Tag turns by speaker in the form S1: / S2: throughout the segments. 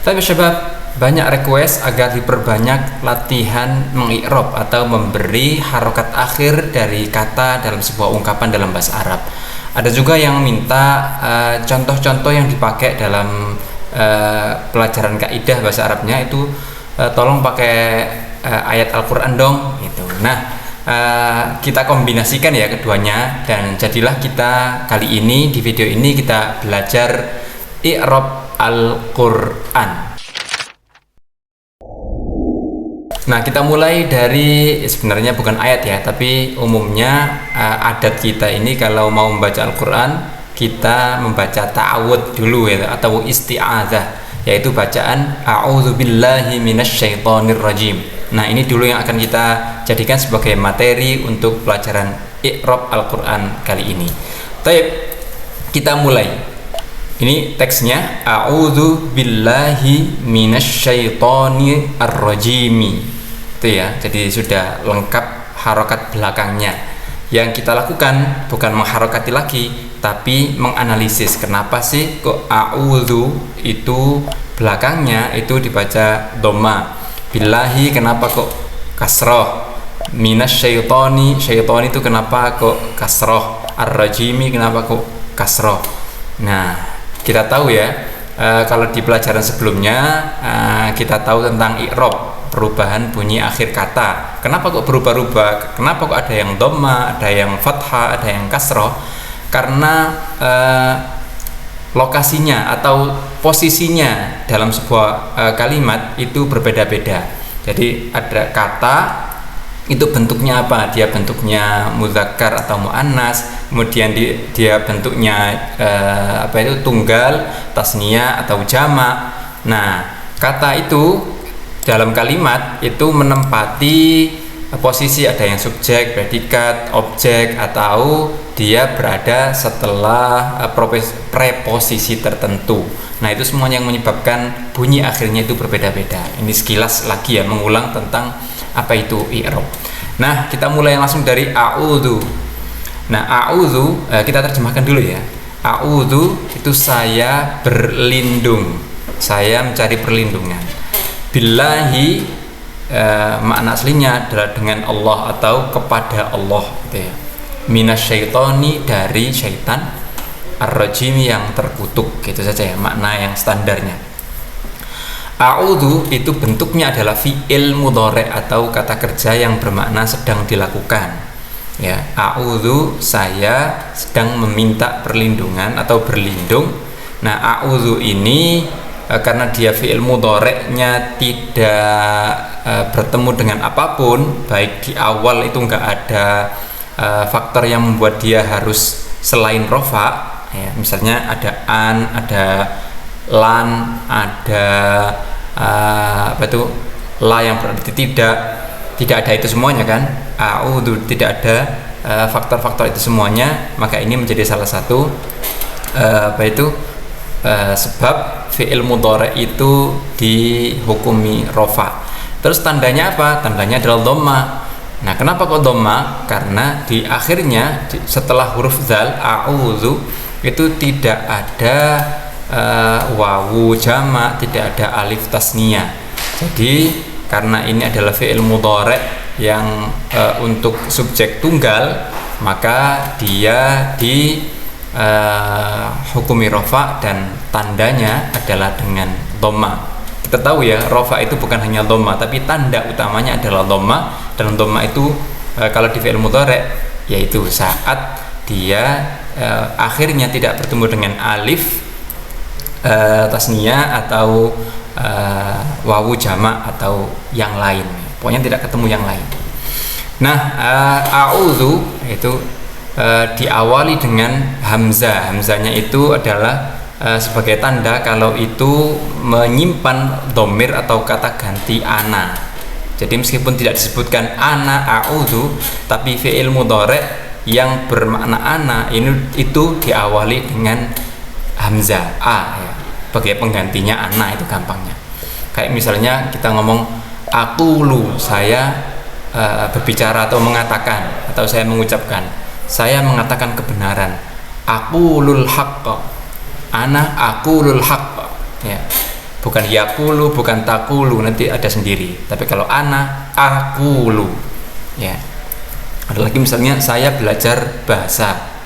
S1: Tapi syabab, banyak request agar diperbanyak latihan mengi'rab atau memberi harokat akhir dari kata dalam sebuah ungkapan dalam bahasa Arab. Ada juga yang minta contoh-contoh yang dipakai dalam pelajaran kaidah bahasa Arabnya itu tolong pakai ayat Al-Quran dong gitu. Nah, kita kombinasikan ya keduanya, dan jadilah kita kali ini di video ini kita belajar i'rab Al-Quran. Nah, kita mulai dari sebenarnya bukan ayat ya, tapi umumnya adat kita ini kalau mau membaca Al-Quran, kita membaca ta'awud dulu ya, atau isti'adzah, yaitu bacaan a'udzubillahi minasyaitonirrajim. Nah, ini dulu yang akan kita jadikan sebagai materi untuk pelajaran i'rab Al-Quran kali ini. Baik, kita mulai. Ini teksnya a'udzubillahi minasyaitonirrajim. Itu ya, jadi sudah lengkap harokat belakangnya. Yang kita lakukan bukan mengharokati lagi, tapi menganalisis kenapa sih kok a'udzu itu belakangnya itu dibaca dhamma, billahi kenapa kok kasroh, minasyaitoni, syaitoni itu kenapa kok kasroh, ar-rajimi kenapa kok kasroh. Nah, kita tahu ya, kalau di pelajaran sebelumnya kita tahu tentang i'rab, perubahan bunyi akhir kata. Kenapa kok berubah-ubah? Kenapa kok ada yang dhamma, ada yang fathah, ada yang kasroh? Karena lokasinya atau posisinya dalam sebuah kalimat itu berbeda-beda. Jadi ada kata itu bentuknya apa? Dia bentuknya mudzakkar atau muannas, kemudian dia bentuknya tunggal, tasniyah atau jamak. Nah, kata itu dalam kalimat itu menempati posisi, ada yang subjek, predikat, objek, atau dia berada setelah preposisi tertentu. Nah, itu semuanya yang menyebabkan bunyi akhirnya itu berbeda-beda. Ini sekilas lagi ya, mengulang tentang apa itu i'rab. Nah, kita mulai langsung dari a'udzu. Nah, a'udzu kita terjemahkan dulu ya. A'udzu itu saya berlindung, saya mencari perlindungan. Billahi makna aslinya adalah dengan Allah atau kepada Allah gitu ya. Minasyaitoni dari syaitan, ar-rajim yang terkutuk, gitu saja ya makna yang standarnya. A'udzu itu bentuknya adalah fi'il mudhari' atau kata kerja yang bermakna sedang dilakukan. Ya, a'udzu saya sedang meminta perlindungan atau berlindung. Nah, a'udzu ini karena dia fi'il mudhari'nya tidak bertemu dengan apapun, baik di awal itu enggak ada faktor yang membuat dia harus selain rofa ya, misalnya ada an, ada lan, ada la yang berarti tidak ada itu semuanya kan. A'udzu tidak ada faktor-faktor itu semuanya, maka ini menjadi salah satu sebab fi'il mudhari' itu dihukumi rofa. Terus tandanya apa? Tandanya adalah dhamma. Nah, kenapa kok dhamma? Karena di akhirnya setelah huruf dzal a'udzu itu tidak ada wawu jamak, tidak ada alif tasniyah. Jadi karena ini adalah fi'il mudhari' yang untuk subjek tunggal, maka dia di hukumi rofa dan tandanya adalah dengan dhamma. Kita tahu ya, rofa itu bukan hanya dhamma, tapi tanda utamanya adalah dhamma. Dan dhamma itu kalau di fi'il mudhari' yaitu saat dia akhirnya tidak bertemu dengan alif tasniyah atau wawu jamak atau yang lain, pokoknya tidak ketemu yang lain. Nah, a'udzu itu diawali dengan hamzah. Hamzahnya itu adalah sebagai tanda kalau itu menyimpan dhamir atau kata ganti ana. Jadi meskipun tidak disebutkan ana a'udzu, tapi fi'il mudhari' yang bermakna ana itu diawali dengan hamzah a ya, sebagai penggantinya ana, itu gampangnya. Kayak misalnya kita ngomong aqulu, saya berbicara atau mengatakan, atau saya mengucapkan, saya mengatakan kebenaran. Aqulul haqq, ana aqulul haqq ya. bukan yakulu, bukan takulu, nanti ada sendiri. Tapi kalau ana, akulu, ya. Ada lagi misalnya saya belajar bahasa.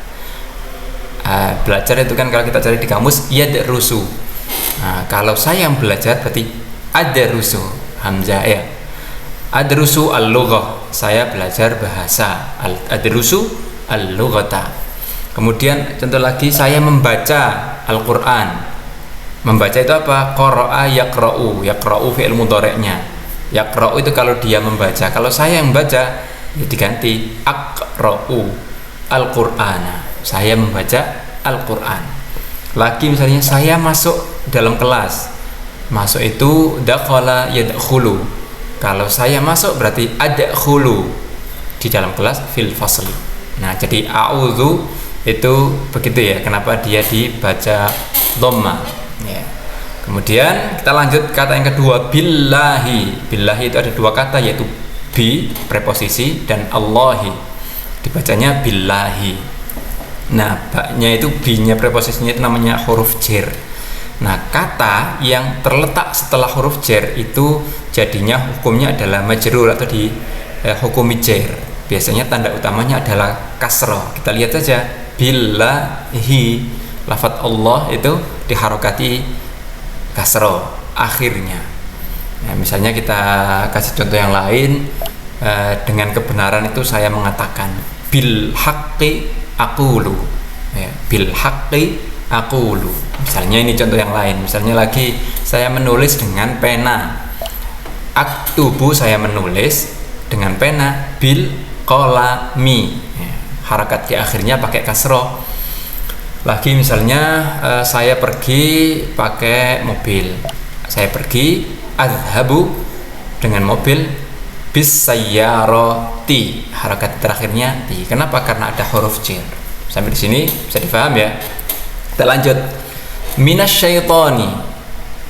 S1: Belajar itu kan kalau kita cari di kamus yadrusu. Kalau saya yang belajar berarti adrusu, hamzah ya. Adrusu al-lughah, saya belajar bahasa. Adrusu al-lughata. Kemudian contoh lagi, saya membaca Al-Qur'an. Membaca itu apa? Qara'a yaqra'u. Yaqra'u fi'il mudhari'nya. Yaqra'u itu kalau dia membaca. Kalau saya yang membaca, ya diganti aqra'u al-Qur'ana. Saya membaca Al-Qur'an. Lagi misalnya saya masuk dalam kelas. Masuk itu dakhala yadkhulu. Kalau saya masuk berarti adkhulu di dalam kelas fil fasli. Nah, jadi a'udzu itu begitu ya. Kenapa dia dibaca dhamma? Ya. Kemudian kita lanjut kata yang kedua, billahi. Billahi itu ada dua kata, yaitu bi preposisi dan Allahi, dibacanya billahi. Nah, baknya itu bi-nya preposisinya itu namanya huruf jar. Nah, kata yang terletak setelah huruf jar itu jadinya hukumnya adalah majrur atau di hukumi jar. Biasanya tanda utamanya adalah kasroh. Kita lihat saja, billahi. Lafadz Allah itu diharokati kasroh akhirnya. Nah, misalnya kita kasih contoh yang lain, dengan kebenaran itu saya mengatakan bil haqqi aqulu, ya, bil haqqi aqulu. Misalnya ini contoh yang lain. Misalnya lagi saya menulis dengan pena. Aktubu, saya menulis dengan pena. Bil qalami, ya, harakat di akhirnya pakai kasroh. Lagi misalnya saya pergi pakai mobil. Saya pergi azhabu dengan mobil, bis sayyarati, harakat terakhirnya ti. Kenapa? Karena ada huruf jar. Sampai di sini bisa difaham ya. Kita lanjut. Minasyaitani.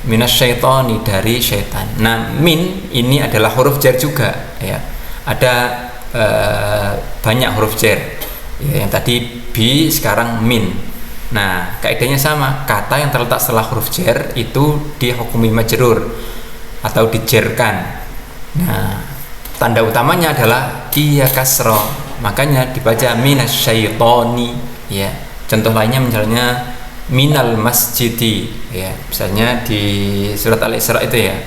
S1: Minasyaitani, dari syaitan. Nah, min ini adalah huruf jar juga ya. Ada banyak huruf jar. Ya, yang tadi bi, sekarang min. Nah, kaidahnya sama. Kata yang terletak setelah huruf jar itu dihukumi majrur atau dijarkan. Nah, tanda utamanya adalah dia kasroh, makanya dibaca minasyaitoni, ya. Contoh lainnya misalnya minal masjidi, ya. Misalnya di surat Al-Isra itu ya.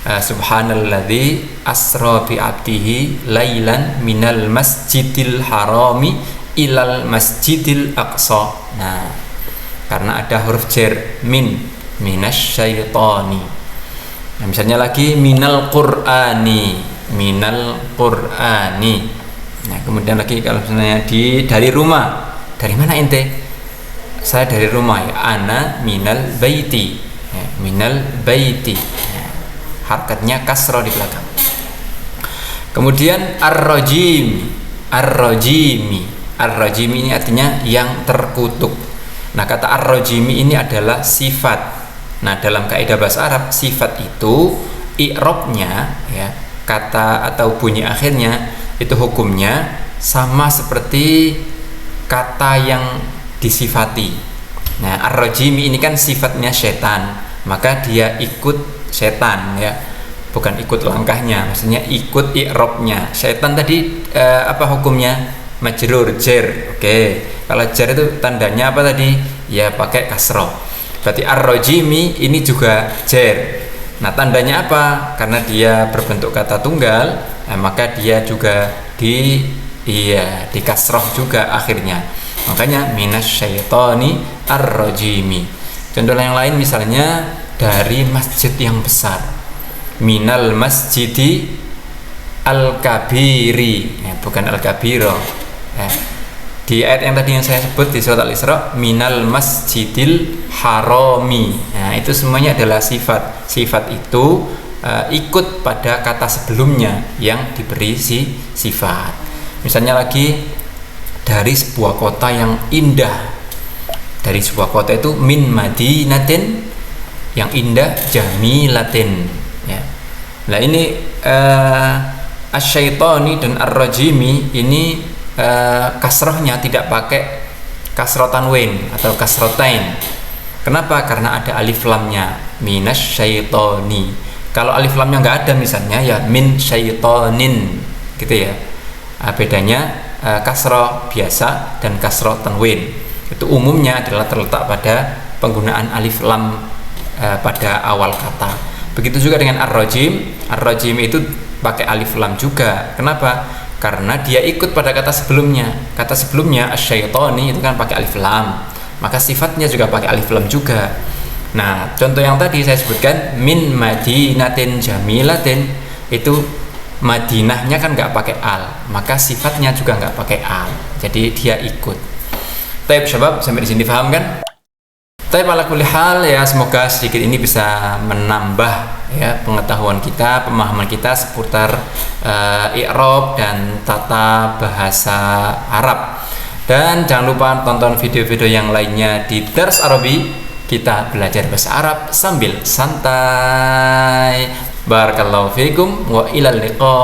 S1: Subhanalladzi asra bi 'abdihi lailan minal masjidil harami ilal masjidil aqsa. Nah, karena ada huruf jar min, minasyaitoni. Nah, misalnya lagi minal qur'ani, minal qur'ani. Nah, kemudian lagi kalau misalnya dari rumah. Dari mana ente? Saya dari rumah, ya. Ana minal baiti, ya, minal baiti. Nah, harkatnya kasroh di belakang. Kemudian ar-rajim, ar-rajimi. Ar-rajimi ini artinya yang terkutuk. Nah, kata ar-rajimi ini adalah sifat. Nah, dalam kaidah bahasa Arab, sifat itu i'rabnya, ya, kata atau bunyi akhirnya itu hukumnya sama seperti kata yang disifati. Nah, ar-rajimi ini kan sifatnya setan, maka dia ikut setan, ya, bukan ikut langkahnya, maksudnya ikut i'rabnya. Setan tadi apa hukumnya? Majrur, jar. Oke. Kalau jar itu tandanya apa tadi? Ya pakai kasroh. Berarti ar-rajimi ini juga jar. Nah, tandanya apa? Karena dia berbentuk kata tunggal, maka dia juga di kasroh juga akhirnya. Makanya minasyaitoni ar-rajimi. Contoh yang lain misalnya dari masjid yang besar. Minal masjidi al-kabiri, ya, bukan al-kabiro. Di ayat yang tadi yang saya sebut di surat Al-Isra, minal masjidil harami. Nah, itu semuanya adalah sifat. Sifat itu ikut pada kata sebelumnya yang diberi sifat. Misalnya lagi dari sebuah kota yang indah. Dari sebuah kota itu min madinatin, yang indah, jamilatin, ya. Nah, ini asyaitoni dan ar-rajimi ini kasrohnya tidak pakai kasroh tanwin atau kasrotain. Kenapa? Karena ada alif lamnya, minasyaitoni. Kalau alif lamnya nggak ada misalnya ya min syaitonin gitu ya. Bedanya kasroh biasa dan kasroh tanwin. Itu umumnya adalah terletak pada penggunaan alif lam pada awal kata. Begitu juga dengan ar-rajim. Ar-rajim itu pakai alif lam juga. Kenapa? Karena dia ikut pada kata sebelumnya. Kata sebelumnya asyaitoni itu kan pakai alif lam, maka sifatnya juga pakai alif lam juga. Nah, contoh yang tadi saya sebutkan min madinatin jamilatin, itu Madinahnya kan nggak pakai al, maka sifatnya juga nggak pakai al, jadi dia ikut. Taib syabab, sampai di sini paham kan? Taib ala kulli hal ya, semoga sedikit ini bisa menambah ya pengetahuan kita, pemahaman kita seputar i'rab dan tata bahasa Arab. Dan jangan lupa tonton video-video yang lainnya di Dars Arabi. Kita belajar bahasa Arab sambil santai. Barakallahu fiikum wa ilal liqa.